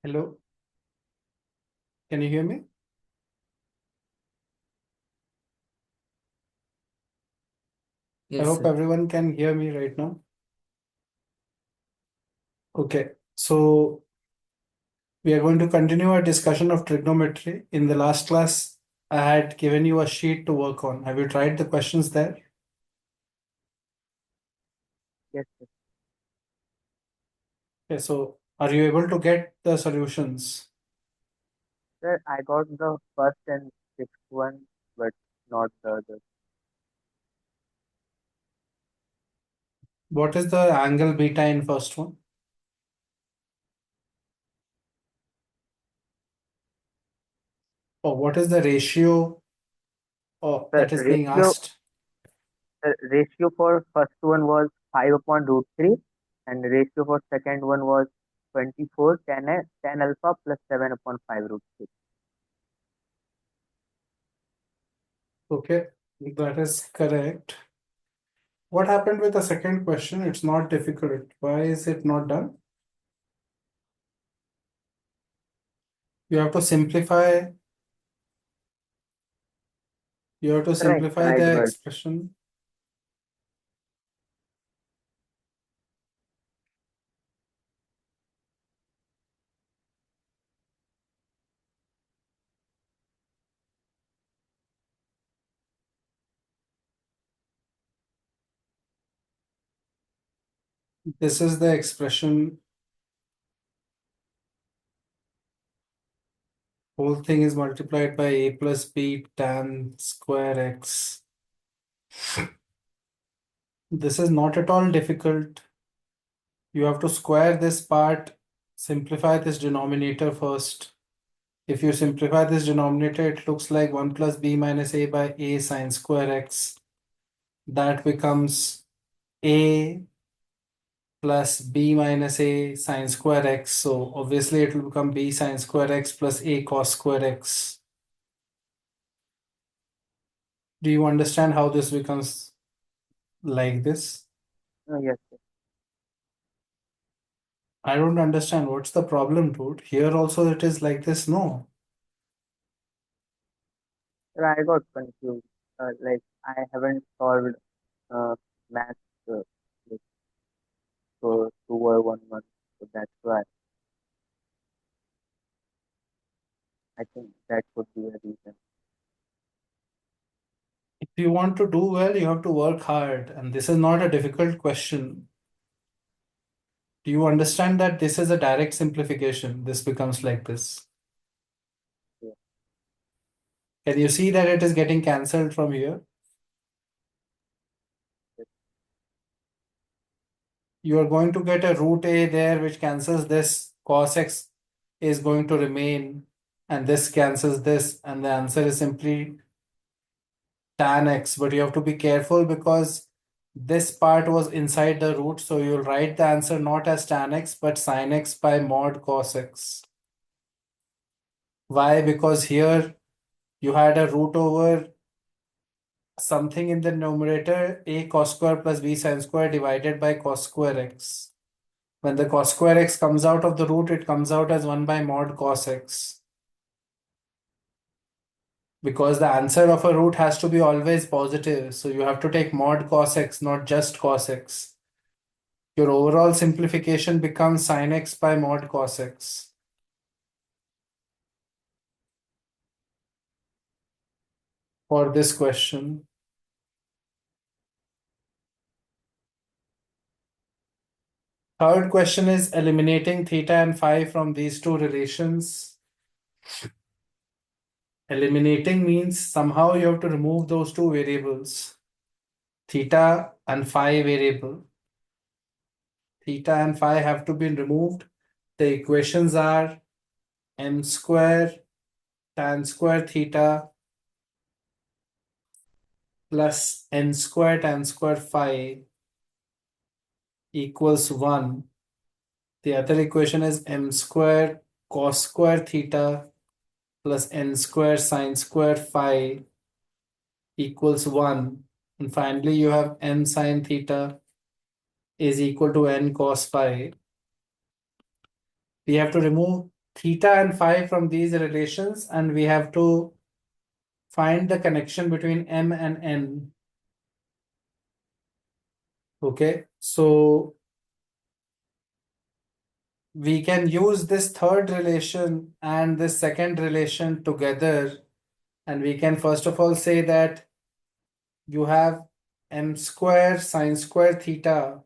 Hello, can you hear me? I Yes, hope sir. everyone can hear me right now. Okay, so we are going to continue our discussion of trigonometry. In the last class, I had given you a sheet to work on. Have you tried the questions there? Yes, sir. Okay, so are you able to get the solutions? Sir, I got the first and sixth one, but not the other. What is the angle beta in first one? Or what is the ratio The that is being ratio, asked? the ratio for first one was 5 upon root 3, and the ratio for second one was 24 tan alpha plus 7 upon 5 root 3. Okay, that is correct. What happened with the second question? It's not difficult. Why is it not done? You have to simplify. You have to Right, simplify right, the but expression. This is the expression. Whole thing is multiplied by a plus b tan square x. This is not at all difficult. You have to square this part, simplify this denominator first. If you simplify this denominator, it looks like 1 plus b minus a by a sine square x. That becomes a plus b minus a sine square x. So obviously it will become b sine square x plus a cos square x. Do you understand how this becomes like this? yes, sir. I don't understand what's the problem, dude. Here also it is like this. No. Sir, I got confused. Like, I haven't solved math uh, like, for 2 or 1 month, so that's why I think that could be a reason. If you want to do well, you have to work hard. And this is not a difficult question. Do you understand that this is a direct simplification? This becomes like this. Yeah. Can you see that it is getting cancelled from here? Yes. You are going to get a root a there which cancels this. Cos x is going to remain and this cancels this. And the answer is simply tan x, but you have to be careful because this part was inside the root, so you'll write the answer not as tan x but sin x by mod cos x. Why? Because here you had a root over something in the numerator, a cos square plus b sin square divided by cos square x. When the cos square x comes out of the root, it comes out as 1 by mod cos x. Because the answer of a root has to be always positive, so you have to take mod cos x, not just cos x. Your overall simplification becomes sin x by mod cos x. For this question. Third question is eliminating theta and phi from these two relations. Eliminating means somehow you have to remove those two variables, theta and phi variable. Theta and phi have to be removed. The equations are m square tan square theta plus n square tan square phi equals 1. The other equation is m square cos square theta plus n square sin square phi equals 1. And finally, you have n sin theta is equal to n cos phi. We have to remove theta and phi from these relations, and we have to find the connection between m and n. Okay, so we can use this third relation and this second relation together, and we can first of all say that you have m square sine square theta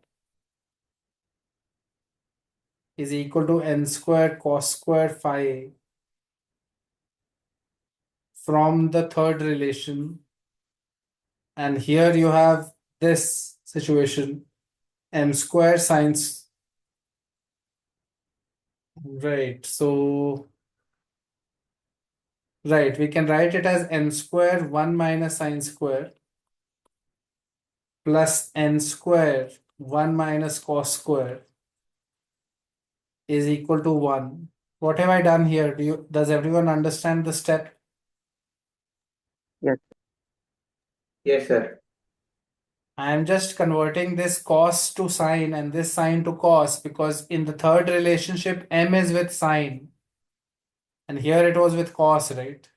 is equal to n square cos square phi from the third relation. And here you have this situation, m square sine, right? So, right, we can write it as m square 1 minus sine square plus n square 1 minus cos square is equal to 1. What have I done here? Does everyone understand the step? Yes. Yes, sir. I am just converting this cos to sine and this sine to cos, because in the third relationship m is with sine and here it was with cos, right?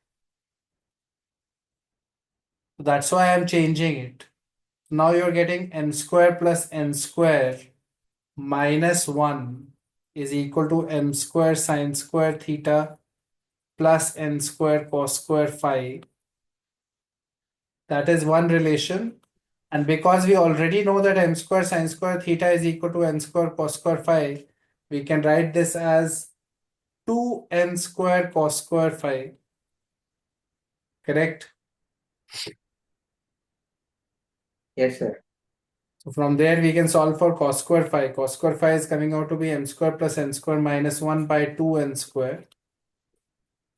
So that's why I'm changing it. Now you're getting m square plus n square minus 1 is equal to m square sine square theta plus n square cos square phi. That is one relation. And because we already know that m square sine square theta is equal to n square cos square phi, we can write this as 2n square cos square phi. Correct? Yes, sir. So from there we can solve for cos square phi. Cos square phi is coming out to be m square plus n square minus 1 by 2n square.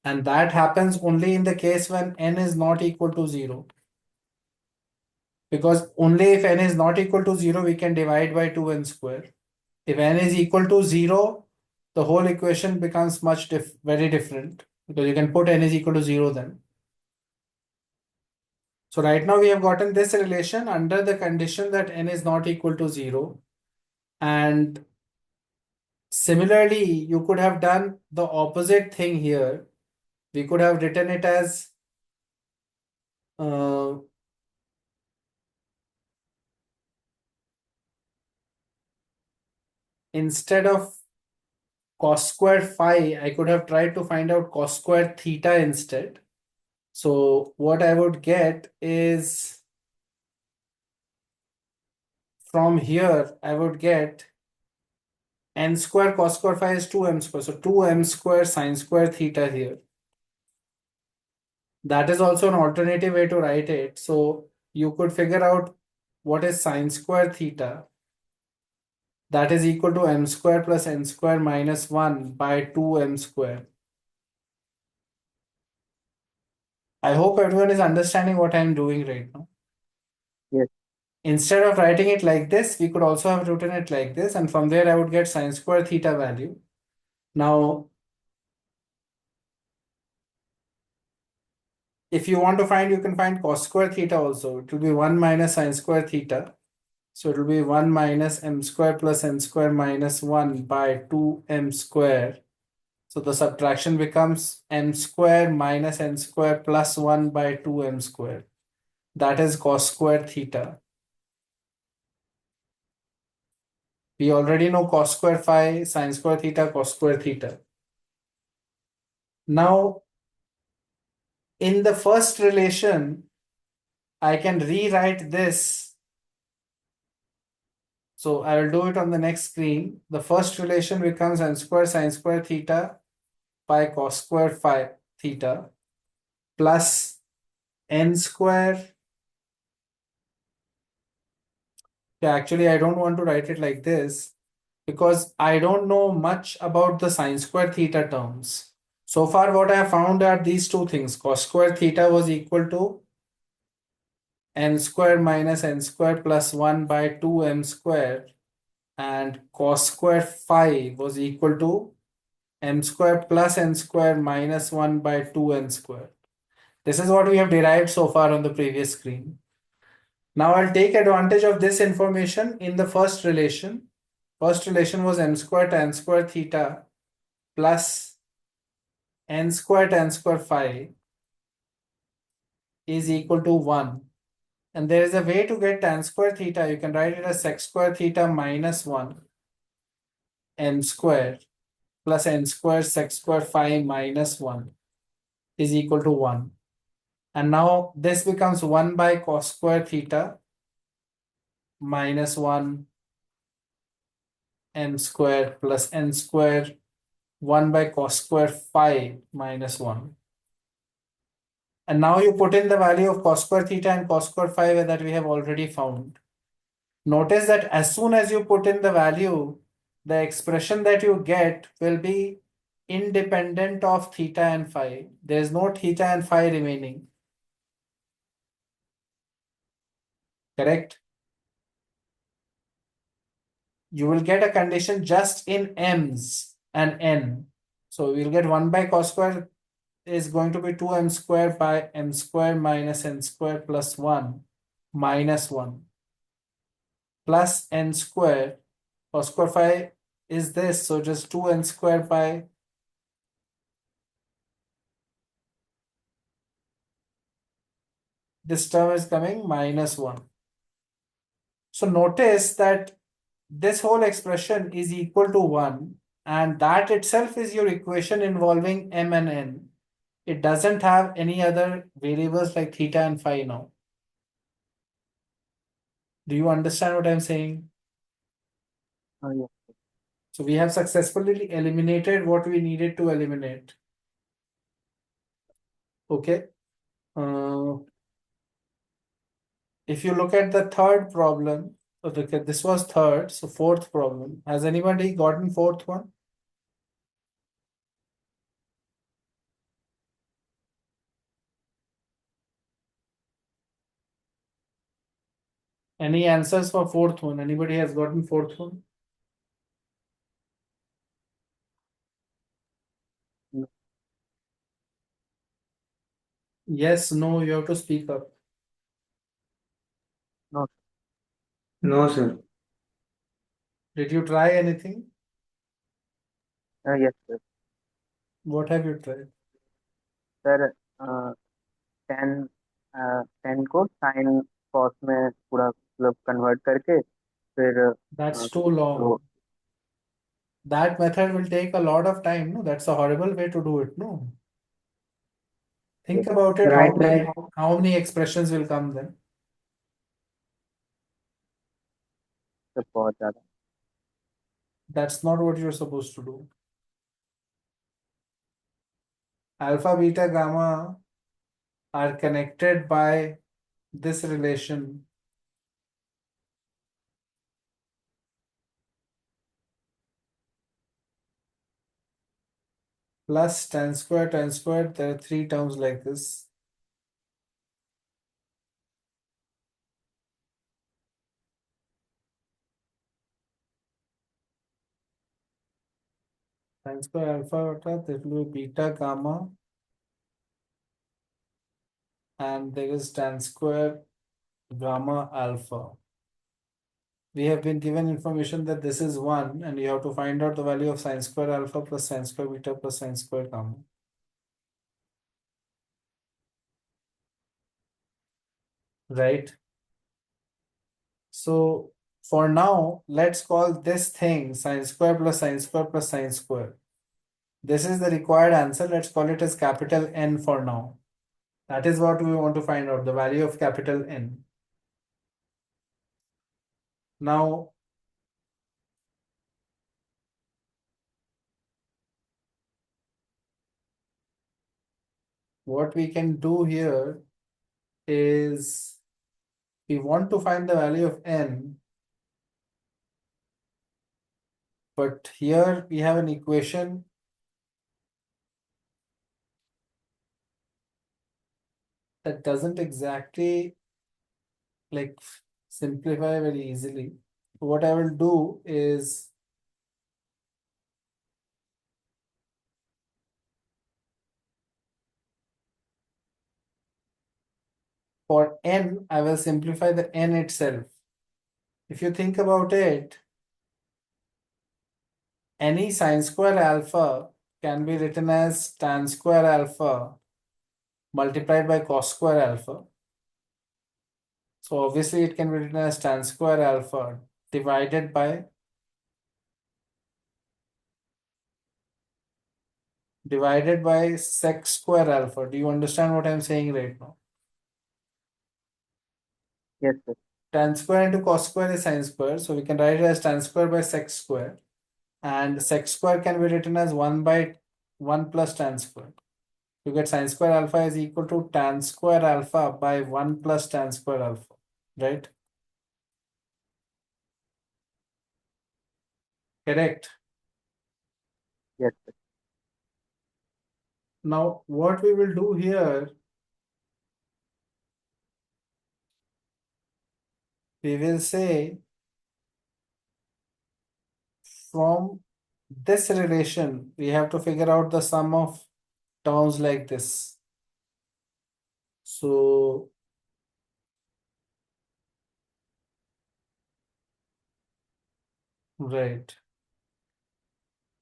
And that happens only in the case when n is not equal to 0. Because only if n is not equal to 0, we can divide by 2n square. If n is equal to 0, the whole equation becomes very different, because you can put n is equal to 0 then. So right now we have gotten this relation under the condition that n is not equal to 0. And similarly, you could have done the opposite thing here. We could have written it as instead of cos square phi, I could have tried to find out cos square theta instead. So what I would get is, from here, I would get n square cos square phi is 2m square. So 2m square sine square theta here. That is also an alternative way to write it. So you could figure out what is sine square theta. That is equal to m square plus n square minus 1 by 2m square. I hope everyone is understanding what I am doing right now. Yes. Instead of writing it like this, we could also have written it like this, and from there I would get sine square theta value. Now, if you want to find, you can find cos square theta also. It will be 1 minus sine square theta. So it will be 1 minus m square plus n square minus 1 by 2m square. So the subtraction becomes m square minus n square plus 1 by 2m square. That is cos square theta. We already know cos square phi, sine square theta, cos square theta. Now, in the first relation, I can rewrite this. So I will do it on the next screen. The first relation becomes n square sine square theta by cos square phi theta plus n square. Yeah, actually, I don't want to write it like this because I don't know much about the sine square theta terms. So far, what I have found are these two things. Cos square theta was equal to n square minus n square plus 1 by 2m square, and cos square phi was equal to m square plus n square minus 1 by 2n square. This is what we have derived so far on the previous screen. Now I'll take advantage of this information in the first relation. First relation was m square tan square theta plus n square tan square phi is equal to 1. And there is a way to get tan square theta. You can write it as sec square theta minus 1 n square plus n square sec square phi minus 1 is equal to 1. And now this becomes 1 by cos square theta minus 1 n square plus n square 1 by cos square phi minus 1. And now you put in the value of cos square theta and cos square phi that we have already found. Notice that as soon as you put in the value, the expression that you get will be independent of theta and phi. There is no theta and phi remaining. Correct? You will get a condition just in m's and n. So we'll get 1 by cos square is going to be 2m square by m square minus n square plus 1 minus 1 plus n square. Cos square phi is this, so just 2n square by this term is coming minus 1. So notice that this whole expression is equal to 1, and that itself is your equation involving m and n. It doesn't have any other variables like theta and phi now. Do you understand what I'm saying? Yes. So we have successfully eliminated what we needed to eliminate. Okay. If you look at the third problem, okay, this was third, so fourth problem. Has anybody gotten fourth one? Any answers for fourth one? Anybody has gotten fourth one? No. Yes, no, you have to speak up. No. No, sir. Did you try anything? Yes, sir. What have you tried? Sir tan tan को sin cos में पूरा मतलब convert करके फिर That's too तो long. That method will take a lot of time. No, that's a horrible way to do it. No. Think about it. Right, right. How many expressions will come then? तो बहुत ज़्यादा That's not what you're supposed to do. Alpha, beta, gamma are connected by this relation. Plus tan square, there are three terms like this. Tan square alpha, there will be beta, gamma, and there is tan square, gamma, alpha. We have been given information that this is 1, and you have to find out the value of sin square alpha plus sin square beta plus sin square gamma. Right? So for now, let's call this thing sin square plus sin square plus sin square. This is the required answer. Let's call it as capital N for now. That is what we want to find out, the value of capital N. Now, what we can do here is we want to find the value of N, but here we have an equation that doesn't exactly like simplify very easily. What I will do is for N, I will simplify the N itself. If you think about it, any sin square alpha can be written as tan square alpha multiplied by cos square alpha. So obviously it can be written as tan square alpha divided by sec square alpha. Do you understand what I'm saying right now? Yes, sir. Tan square into cos square is sin square. So we can write it as tan square by sec square. And sec square can be written as 1 by 1 plus tan square. You get sin square alpha is equal to tan square alpha by 1 plus tan square alpha, right? Correct. Yes, sir. Now, what we will do here, we will say from this relation, we have to figure out the sum of terms like this. So, right.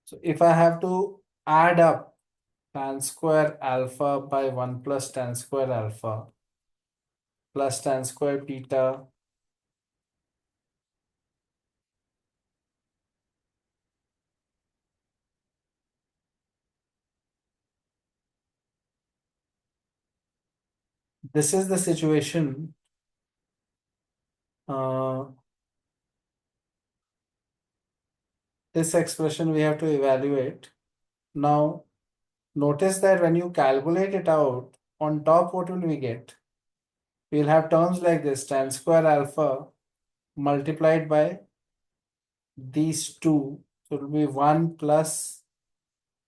So, if I have to add up tan square alpha by 1 plus tan square alpha plus tan square beta this is the situation. This expression we have to evaluate. Now, notice that when you calculate it out, on top, what will we get? We'll have terms like this, tan square alpha multiplied by these two. So it will be 1 plus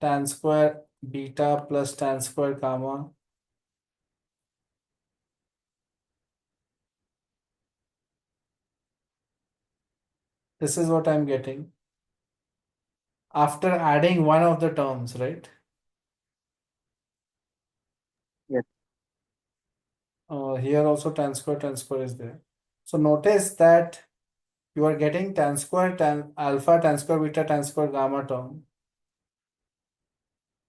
tan square beta plus tan square gamma. This is what I'm getting after adding one of the terms, right? Yes. Here also tan square is there. So notice that you are getting tan square, tan alpha, tan square beta, tan square gamma term.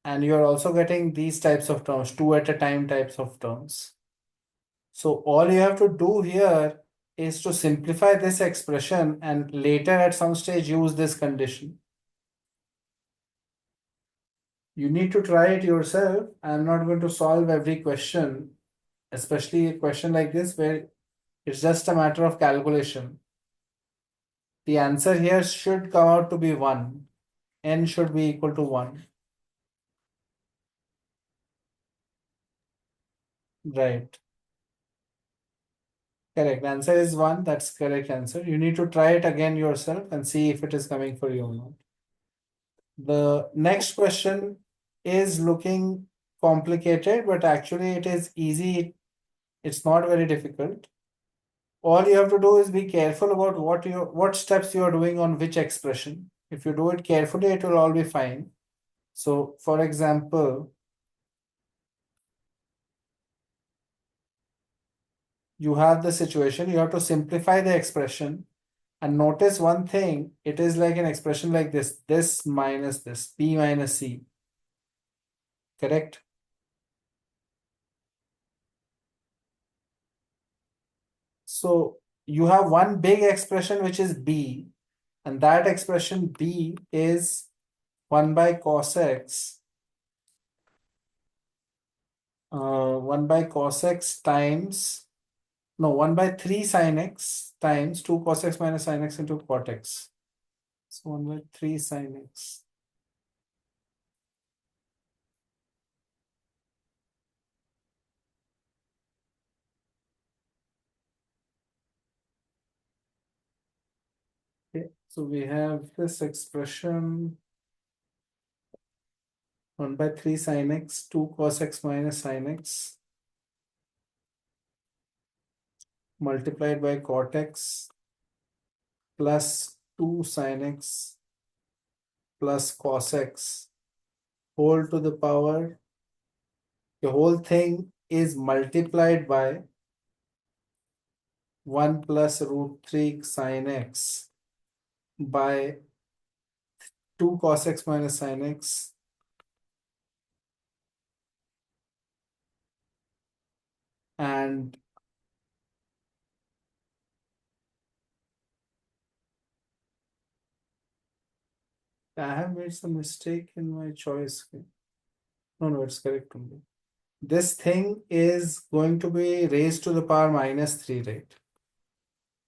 And you are also getting these types of terms, two at a time types of terms. So all you have to do here is to simplify this expression and later at some stage use this condition. You need to try it yourself. I'm not going to solve every question, especially a question like this where it's just a matter of calculation. The answer here should come out to be 1. N should be equal to 1. Right. Correct. Answer is 1. That's correct answer. You need to try it again yourself and see if it is coming for you or not. The next question is looking complicated, but actually it is easy. It's not very difficult. All you have to do is be careful about what steps you are doing on which expression. If you do it carefully, it will all be fine. So, for example, you have the situation, you have to simplify the expression. And notice one thing, it is like an expression like this minus this, b minus c. Correct? So you have one big expression which is b, and that expression b is 1 by cos x, 1 by cos x times, no, 1 by 3 sin x times 2 cos x minus sin x into cot x. So 1 by 3 sin x. Okay, so we have this expression 1 by 3 sin x, 2 cos x minus sin x multiplied by cot x plus 2 sin x plus cos x whole to the power. The whole thing is multiplied by 1 plus root 3 sin x by 2 cos x minus sin x And I have made some mistake in my choice. No, it's correct only. This thing is going to be raised to the power -3, right?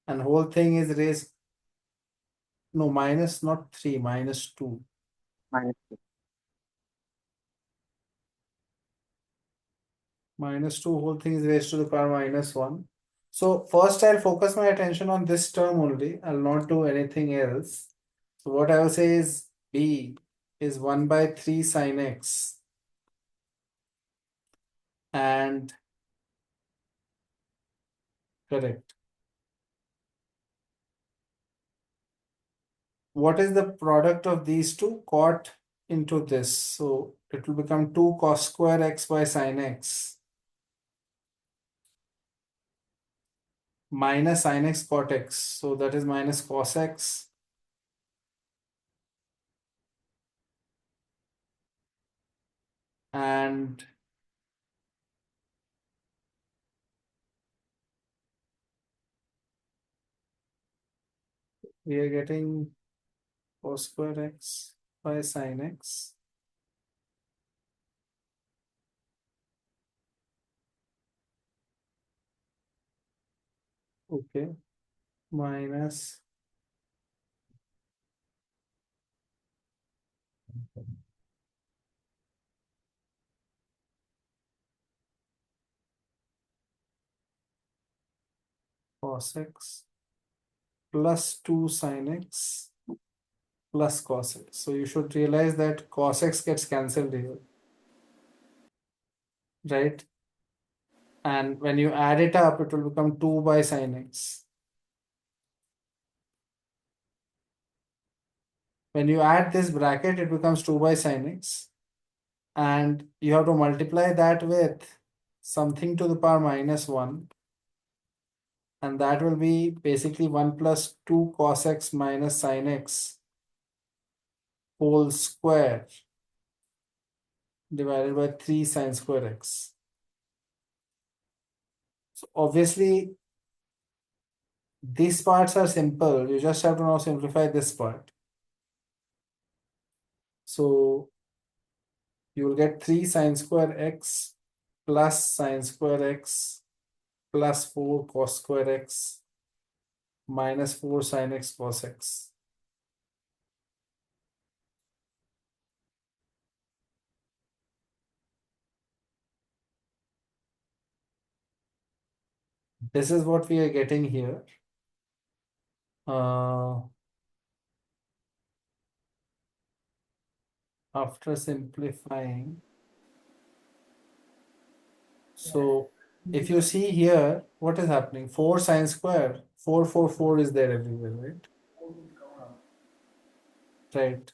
And whole thing is raised, no, minus not 3, -2. -2. -2, whole thing is raised to the power -1. So first I'll focus my attention on this term only. I'll not do anything else. So what I will say is B is 1/3 sine x. And correct. What is the product of these two? Cot into this. So it will become 2 cos square x by sine x minus sine x cot x. So that is minus cos x. And we are getting cos square x by sine x. Okay. Minus cos x plus 2 sin x plus cos x. So you should realize that cos x gets cancelled here, right? And when you add it up, it will become 2 by sin x. When you add this bracket, it becomes 2 by sin x. And you have to multiply that with something to the power -1. And that will be basically 1 plus 2 cos x minus sin x whole square divided by 3 sin square x. So obviously, these parts are simple. You just have to now simplify this part. So you will get 3 sin square x plus sin square x plus 4 cos square x minus 4 sin x cos x. This is what we are getting here. After simplifying. So if you see here, what is happening? 4 sin square, 4 is there everywhere, right? Right.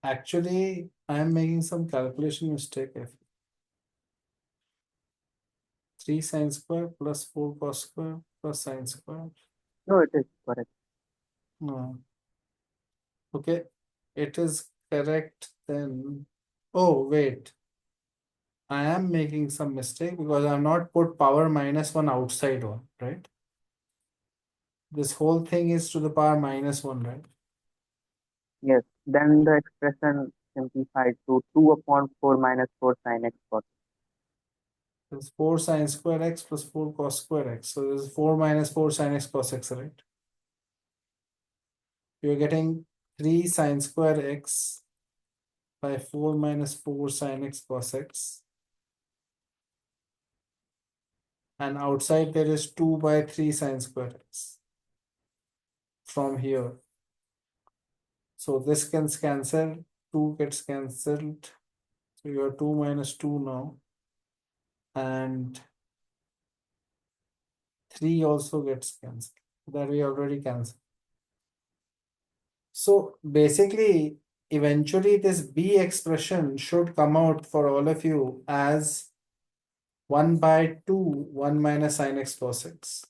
Actually, I am making some calculation mistake. 3 sin square plus 4 cos square plus sin square. No, it is correct. No. Okay, it is correct then. Oh, wait. I am making some mistake because I have not put power -1 outside one, right? This whole thing is to the power -1, right? Yes. Then the expression simplified to 2 upon 4 minus 4 sin x cos. It's 4 sin square x plus 4 cos square x. So this is 4 minus 4 sin x cos x, right? You're getting 3 sin square x by 4 minus 4 sin x cos x. And outside there is 2 by 3 sin square x from here. So this can cancel, 2 gets cancelled. So you have 2 minus 2 now. And 3 also gets cancelled. That we already cancelled. So basically, eventually this B expression should come out for all of you as 1/2, 1 minus sin x cos x.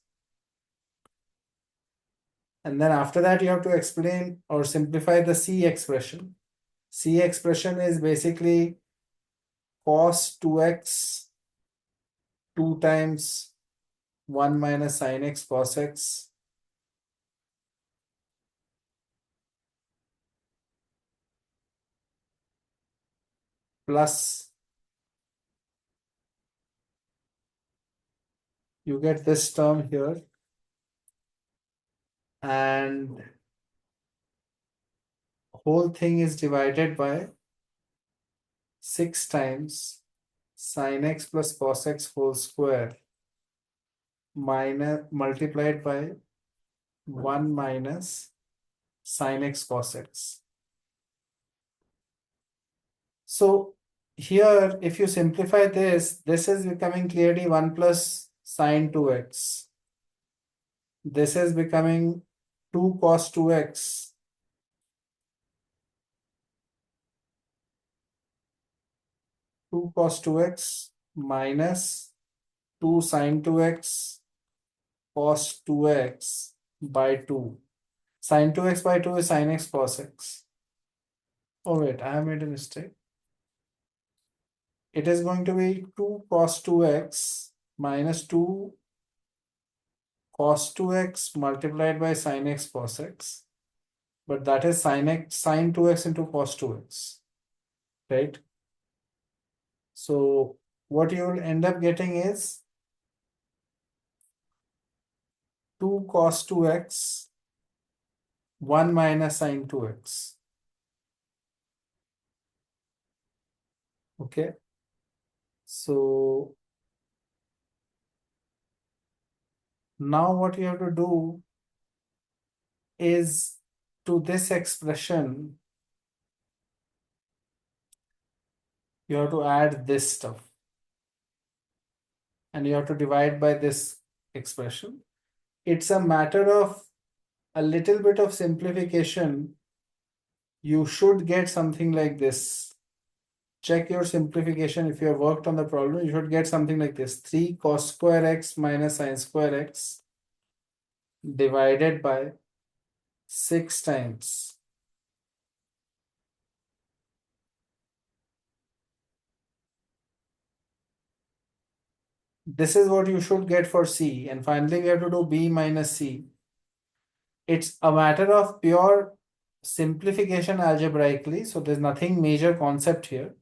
And then after that, you have to explain or simplify the C expression. C expression is basically cos 2x 2 times 1 minus sin x cos x plus you get this term here, and whole thing is divided by 6 times sin x plus cos x whole square minus multiplied by 1 minus sin x cos x. So here, if you simplify this, this is becoming clearly 1 plus sin 2x. This is becoming 2 cos 2x. 2 cos 2x minus 2 sin 2x cos 2x by 2. Sin 2x by 2 is sin x cos x. Oh wait, I have made a mistake. It is going to be 2 cos 2x minus 2 cos 2x multiplied by sin x cos x. But that is sin 2x into cos 2x, right? So what you will end up getting is 2 cos 2x 1 minus sin 2x. Okay. So now what you have to do is to this expression, you have to add this stuff. And you have to divide by this expression. It's a matter of a little bit of simplification. You should get something like this. Check your simplification. If you have worked on the problem, you should get something like this. 3 cos square x minus sin square x divided by 6 times this is what you should get for C. And finally, we have to do B minus C. It's a matter of pure simplification algebraically. So there's nothing major concept here.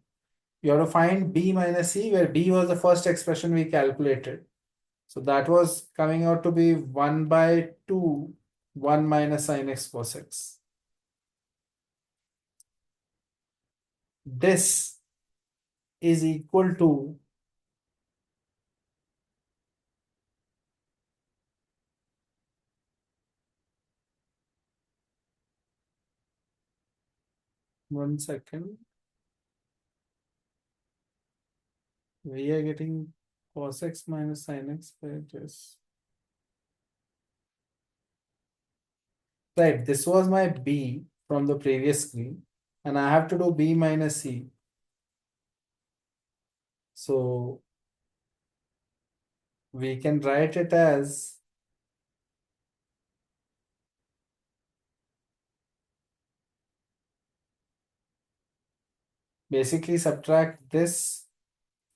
You have to find B minus C, where B was the first expression we calculated. So that was coming out to be 1 by 2, 1 minus sin x cos x. This is equal to one second. We are getting cos x minus sin x by this. Right, this was my B from the previous screen, and I have to do B minus C. So we can write it as basically subtract this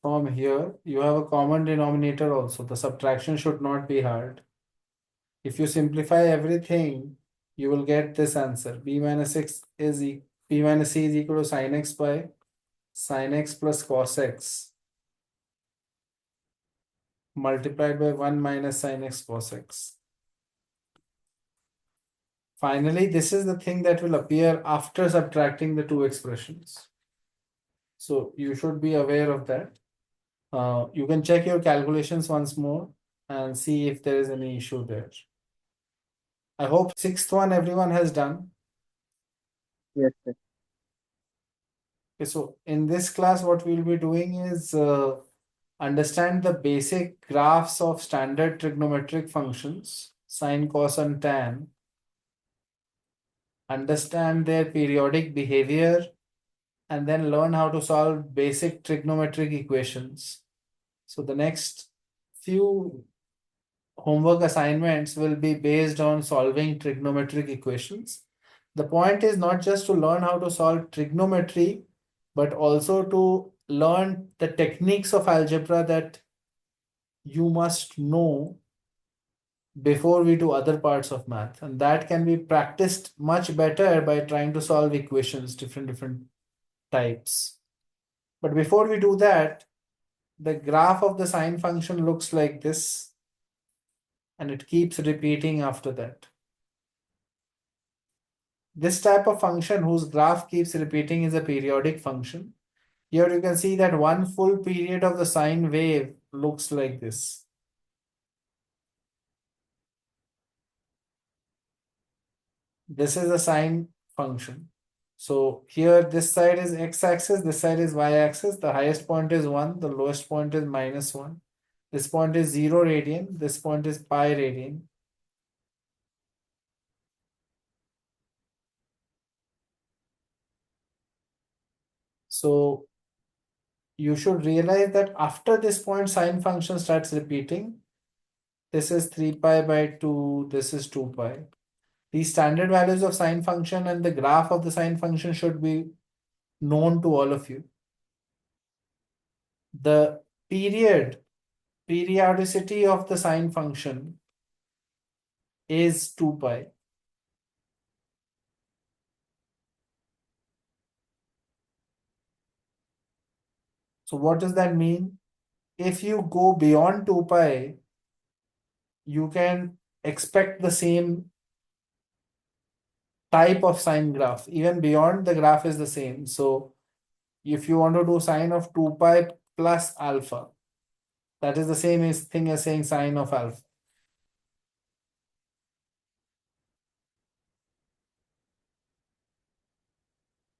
from here. You have a common denominator also. The subtraction should not be hard. If you simplify everything, you will get this answer. B minus C is equal to sin x by sin x plus cos x multiplied by 1 minus sin x cos x. Finally, this is the thing that will appear after subtracting the two expressions. So you should be aware of that. You can check your calculations once more and see if there is any issue there. I hope sixth one everyone has done. Yes, sir. Okay, so in this class, what we'll be doing is understand the basic graphs of standard trigonometric functions, sine, cos, and tan. Understand their periodic behavior, and then learn how to solve basic trigonometric equations. So the next few homework assignments will be based on solving trigonometric equations. The point is not just to learn how to solve trigonometry, but also to learn the techniques of algebra that you must know before we do other parts of math. And that can be practiced much better by trying to solve equations, different types. But before we do that, the graph of the sine function looks like this, and it keeps repeating after that. This type of function whose graph keeps repeating is a periodic function. Here you can see that one full period of the sine wave looks like this. This is a sine function. So here this side is x-axis, this side is y-axis. The highest point is 1, the lowest point is -1. This point is 0 radian, this point is pi radian. So you should realize that after this point, sine function starts repeating. This is 3 pi by 2, this is 2 pi. These standard values of sine function and the graph of the sine function should be known to all of you. The periodicity of the sine function is 2 pi. So what does that mean? If you go beyond 2 pi, you can expect the same type of sine graph. Even beyond, the graph is the same. So if you want to do sine of 2 pi plus alpha, that is the same thing as saying sine of alpha.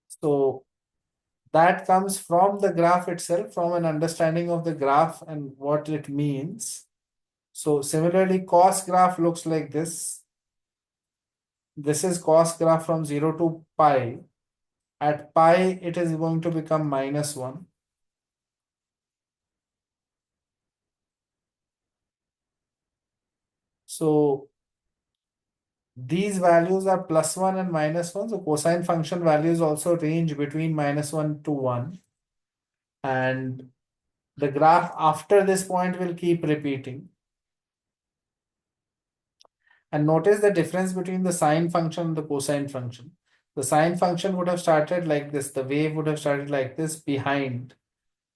So that comes from the graph itself, from an understanding of the graph and what it means. So similarly, cos graph looks like this. This is cos graph from 0 to pi. At pi, it is going to become -1. So these values are +1 and -1. So cosine function values also range between -1 to 1. And the graph after this point will keep repeating. And notice the difference between the sine function and the cosine function. The sine function would have started like this. The wave would have started like this behind.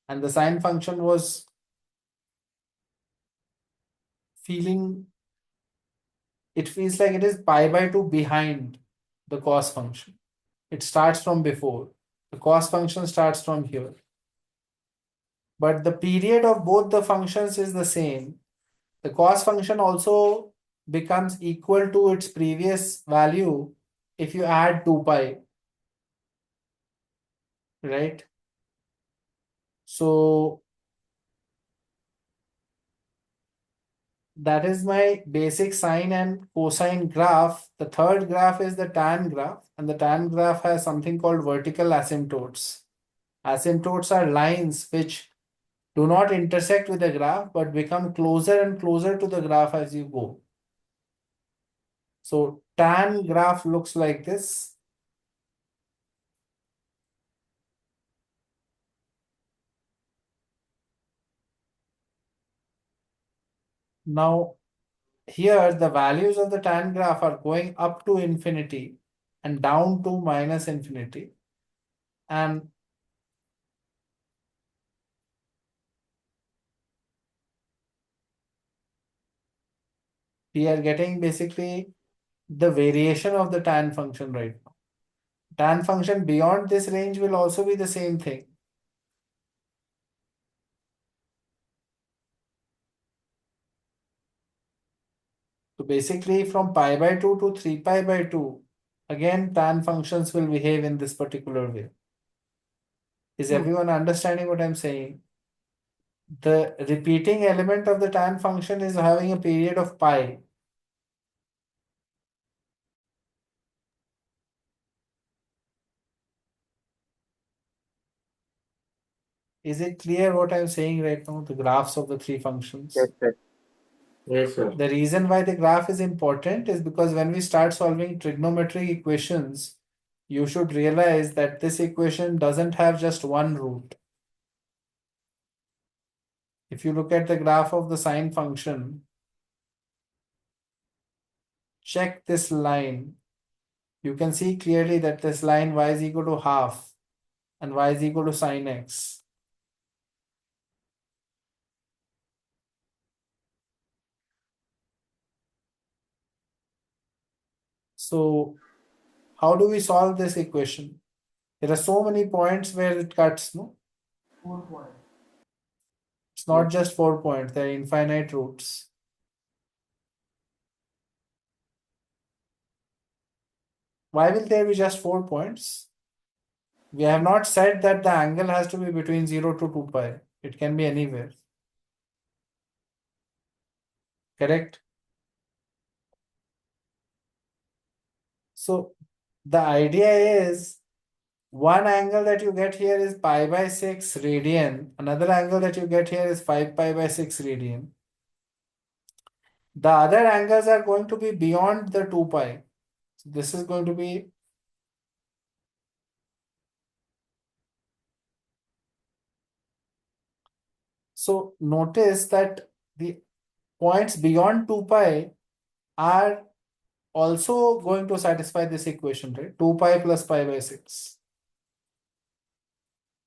And the sine function was it feels like it is pi by 2 behind the cos function. It starts from before. The cos function starts from here. But the period of both the functions is the same. The cos function also becomes equal to its previous value if you add 2 pi, right? So that is my basic sine and cosine graph. The third graph is the tan graph, and the tan graph has something called vertical asymptotes. Asymptotes are lines which do not intersect with the graph but become closer and closer to the graph as you go. So tan graph looks like this. Now here the values of the tan graph are going up to infinity and down to minus infinity. And we are getting basically the variation of the tan function right now. Tan function beyond this range will also be the same thing. So basically from pi by 2 to 3 pi by 2, again tan functions will behave in this particular way. Is everyone understanding what I'm saying? The repeating element of the tan function is having a period of pi. Is it clear what I'm saying right now? The graphs of the three functions. Yes, sir. Yes, sir. The reason why the graph is important is because when we start solving trigonometric equations, you should realize that this equation doesn't have just one root. If you look at the graph of the sine function, check this line. You can see clearly that this line y is equal to half and y is equal to sine x. So how do we solve this equation? There are so many points where it cuts, no? 4 points. It's not just 4 points, there are infinite roots. Why will there be just 4 points? We have not said that the angle has to be between 0 to 2 pi. It can be anywhere. Correct? So the idea is one angle that you get here is pi by 6 radian. Another angle that you get here is 5 pi by 6 radian. The other angles are going to be beyond the 2 pi. So this is going to be so notice that the points beyond 2 pi are also going to satisfy this equation, right? 2 pi plus pi by 6.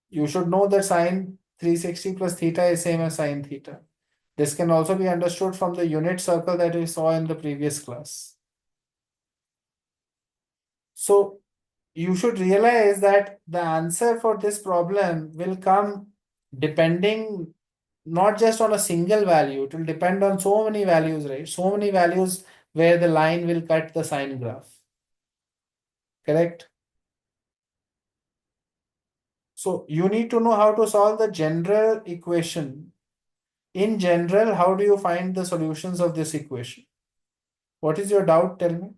You should know that sine 360 plus theta is same as sine theta. This can also be understood from the unit circle that we saw in the previous class. So you should realize that the answer for this problem will come depending not just on a single value, it will depend on so many values, right? So many values where the line will cut the sine graph. Correct? So you need to know how to solve the general equation. In general, how do you find the solutions of this equation? What is your doubt? Tell me.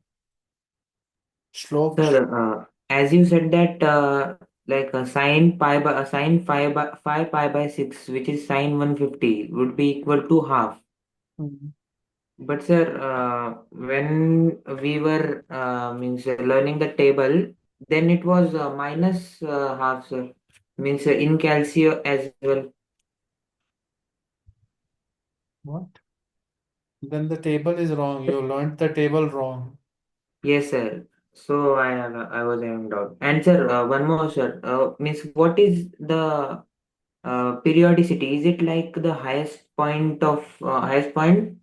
Shlok. Sir, as you said that like sine 5 pi by 6, which is sine 150, would be equal to half. Mhm. But sir, when we were means learning the table, then it was minus half, sir. Means in calcio as well. What? Then the table is wrong. You learned the table wrong. Yes, sir. So I was having doubt. And sir, one more, sir. Means what is the periodicity? Is it like the highest point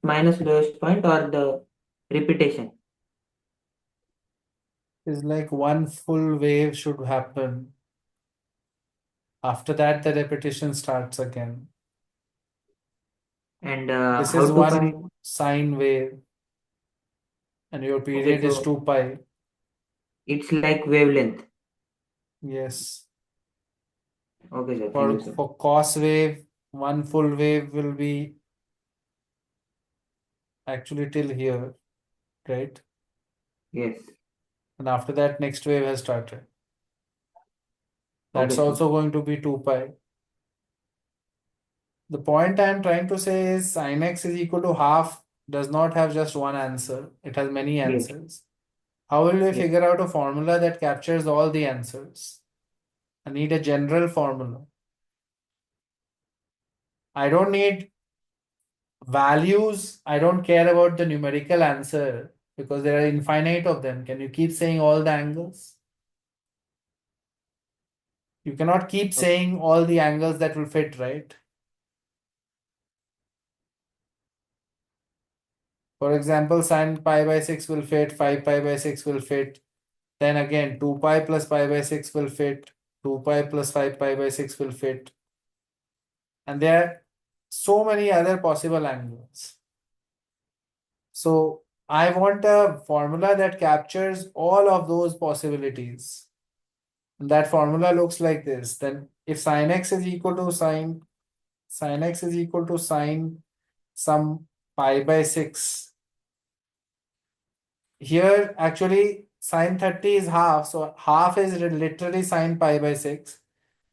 minus lowest point, or the repetition? It's like one full wave should happen. After that, the repetition starts again. And This how is to find? one sine wave, and your Okay, period is so 2 pi. it's like wavelength. Yes. Okay, sir. Thank For, you, sir. for cos wave, one full wave will be actually till here, right? Yes. And after that, next wave has started. That's Okay, sir. also going to be 2 pi. The point I am trying to say is sin x is equal to half does not have just one answer. It has many Yes. answers. How will we Yes. figure out a formula that captures all the answers? I need a general formula. I don't need values. I don't care about the numerical answer because there are infinite of them. Can you keep saying all the angles? You cannot keep saying all the angles that will fit, right? For example, sin pi by 6 will fit, 5 pi by 6 will fit. Then again, 2 pi plus pi by 6 will fit, 2 pi plus 5 pi by 6 will fit. And there are so many other possible angles. So I want a formula that captures all of those possibilities. And that formula looks like this. Then if sin x is equal to sin x is equal to sin some pi by 6. Here actually sin 30 is half. So half is literally sin pi by 6.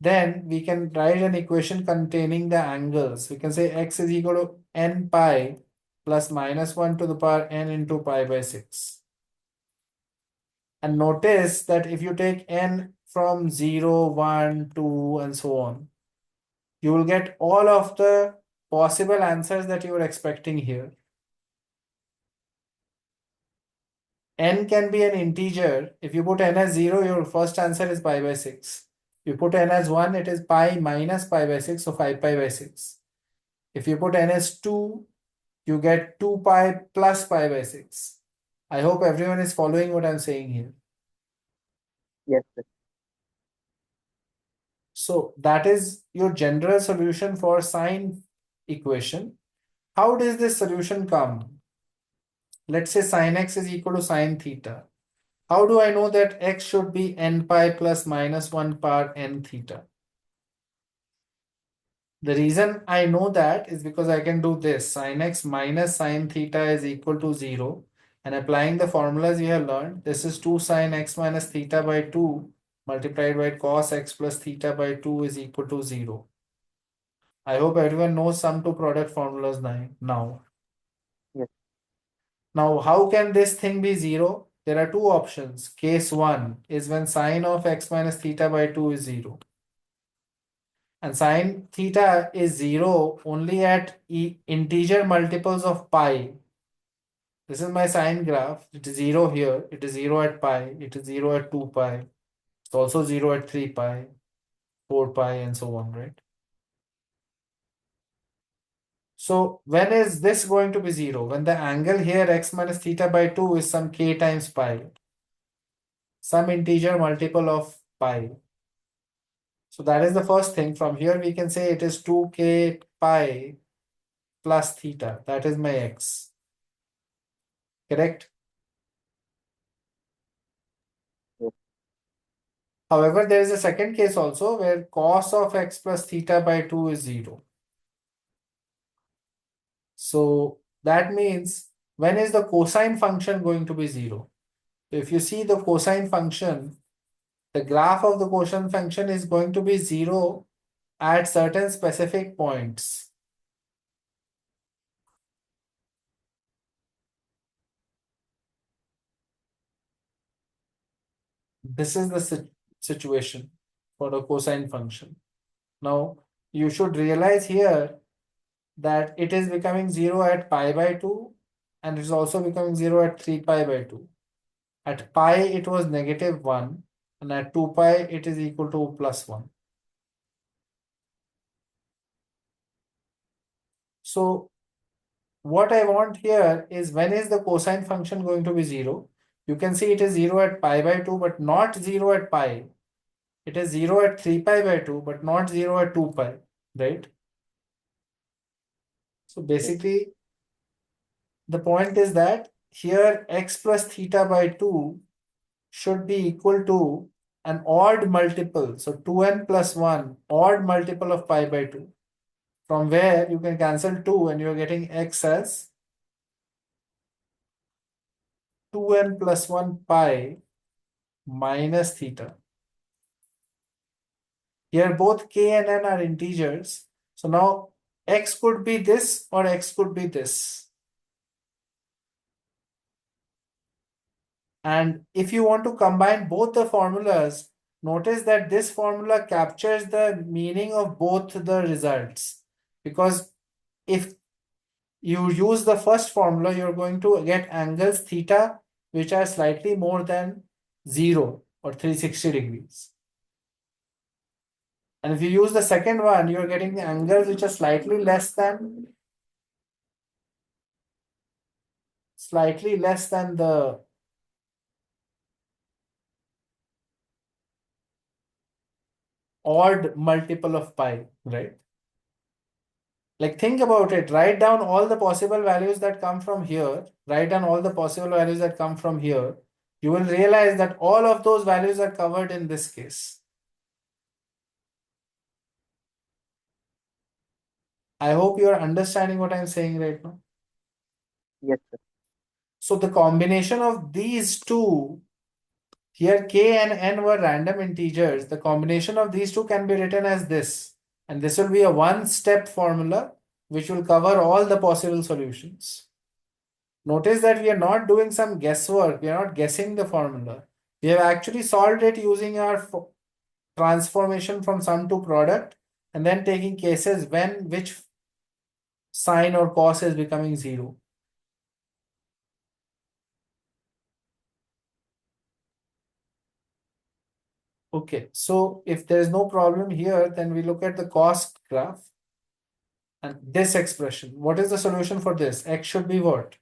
Then we can write an equation containing the angles. We can say x is equal to n pi plus minus 1 to the power n into pi by 6. And notice that if you take n from 0, 1, 2, and so on, you will get all of the possible answers that you were expecting here. N can be an integer. If you put n as 0, your first answer is pi by 6. If you put n as 1, it is pi minus pi by 6, so 5 pi by 6. If you put n as 2, you get 2 pi plus pi by 6. I hope everyone is following what I'm saying here. Yes, sir. So that is your general solution for sine equation. How does this solution come? Let's say sine x is equal to sine theta. How do I know that x should be n pi plus minus 1 power n theta? The reason I know that is because I can do this. Sine x minus sine theta is equal to 0. And applying the formulas we have learned, this is 2 sine x minus theta by 2 multiplied by cos x plus theta by 2 is equal to 0. I hope everyone knows sum to product formulas now. Yes. Now, how can this thing be 0? There are two options. Case 1 is when sine of x minus theta by 2 is 0. And sine theta is 0 only at integer multiples of pi. This is my sine graph. It is 0 here. It is 0 at pi. It is 0 at 2 pi. It's also 0 at 3 pi, 4 pi, and so on, right? So when is this going to be 0? When the angle here x minus theta by 2 is some k times pi. Some integer multiple of pi. So that is the first thing. From here we can say it is 2k pi plus theta. That is my x. Correct? Yes. However, there is a second case also where cos of x plus theta by 2 is 0. So that means when is the cosine function going to be 0? So if you see the cosine function, the graph of the cosine function is going to be 0 at certain specific points. This is the situation for the cosine function. Now, you should realize here that it is becoming 0 at pi by 2 and it is also becoming 0 at 3 pi by 2. At pi, it was negative 1 and at 2 pi, it is equal to plus 1. So what I want here is when is the cosine function going to be 0? You can see it is 0 at pi by 2, but not 0 at pi. It is 0 at 3 pi by 2, but not 0 at 2 pi, right? So basically, the point is that here x plus theta by 2 should be equal to an odd multiple. So 2n plus 1, odd multiple of pi by 2. From where you can cancel 2 and you're getting x as 2n plus 1 pi minus theta. Here both k and n are integers. So now x could be this or x could be this. And if you want to combine both the formulas, notice that this formula captures the meaning of both the results. Because if you use the first formula, you're going to get angles theta, which are slightly more than 0 or 360 degrees. And if you use the second one, you're getting the angles which are slightly less than the odd multiple of pi, right? Like think about it, write down all the possible values that come from here, write down all the possible values that come from here. You will realize that all of those values are covered in this case. I hope you are understanding what I'm saying right now. Yes, sir. So the combination of these two, here k and n were random integers. The combination of these two can be written as this. And this will be a one-step formula which will cover all the possible solutions. Notice that we are not doing some guesswork. We are not guessing the formula. We have actually solved it using our transformation from sum to product and then taking cases when which sine or cos is becoming 0. Okay, so if there is no problem here, then we look at the cost graph and this expression. What is the solution for this? X should be what?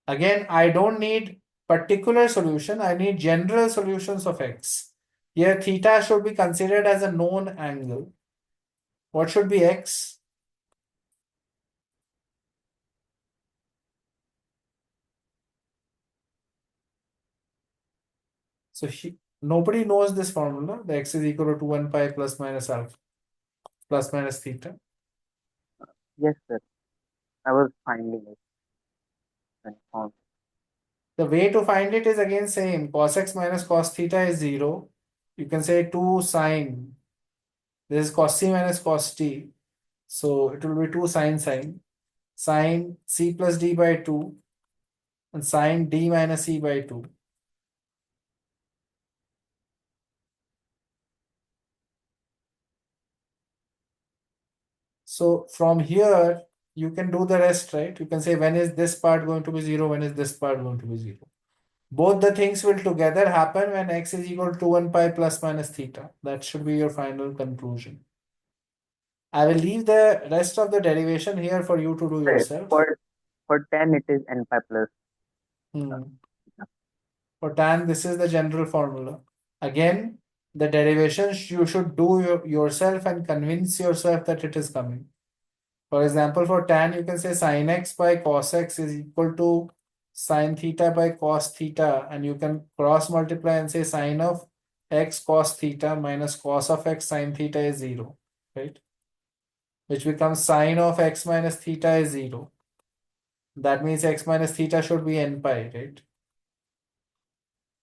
Again, I don't need particular solution. I need general solutions of X. Here, theta should be considered as a known angle. What should be X? So nobody knows this formula. The X is equal to 2 pi plus minus alpha plus minus theta. Yes, sir. I was finding it and found. The way to find it is again same. Cos x minus cos theta is 0. You can say 2 sine. This is cos c minus cos t. So it will be 2 sine sine c plus d by 2 and sine d minus c by 2. So from here, you can do the rest, right? You can say when is this part going to be 0, when is this part going to be 0. Both the things will together happen when x is equal to 1 pi plus minus theta. That should be your final conclusion. I will leave the rest of the derivation here for you to do Right. yourself. For tan it is n pi plus. For tan, this is the general formula. Again, the derivations you should do yourself and convince yourself that it is coming. For example, for tan, you can say sin x by cos x is equal to sin theta by cos theta, and you can cross multiply and say sin of x cos theta minus cos of x sin theta is 0, right? Which becomes sin of x minus theta is 0. That means x minus theta should be n pi, right?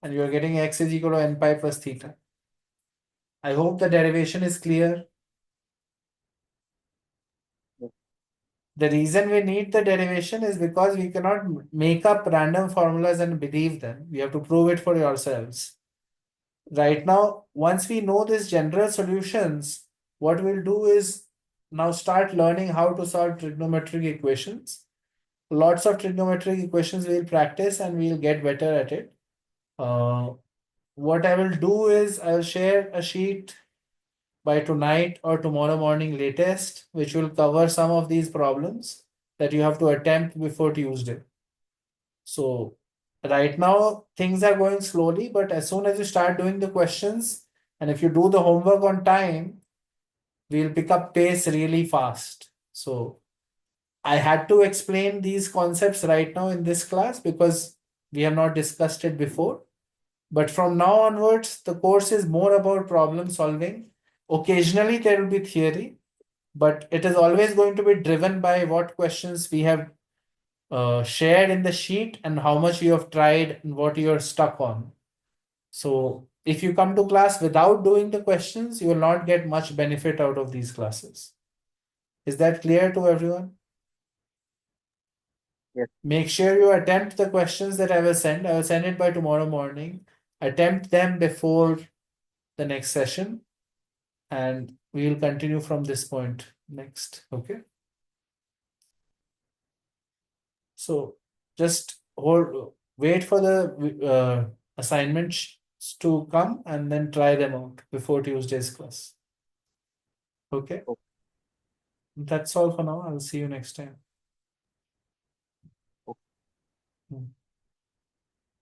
And you're getting x is equal to n pi plus theta. I hope the derivation is clear. Yes. The reason we need the derivation is because we cannot make up random formulas and believe them. We have to prove it for yourselves. Right now, once we know these general solutions, what we'll do is now start learning how to solve trigonometric equations. Lots of trigonometric equations we'll practice and we'll get better at it. What I will do is I'll share a sheet by tonight or tomorrow morning latest, which will cover some of these problems that you have to attempt before Tuesday. So right now things are going slowly, but as soon as you start doing the questions and if you do the homework on time, we'll pick up pace really fast. So I had to explain these concepts right now in this class because we have not discussed it before. But from now onwards, the course is more about problem solving. Occasionally, there will be theory, but it is always going to be driven by what questions we have shared in the sheet and how much you have tried and what you are stuck on. So, if you come to class without doing the questions, you will not get much benefit out of these classes. Is that clear to everyone? Yes. Make sure you attempt the questions that I will send. I will send it by tomorrow morning. Attempt them before the next session, and we will continue from this point next. Okay. So just wait for the assignments to come and then try them out before Tuesday's class. Okay. Okay. That's all for now. I'll see you next time. Okay. Hmm.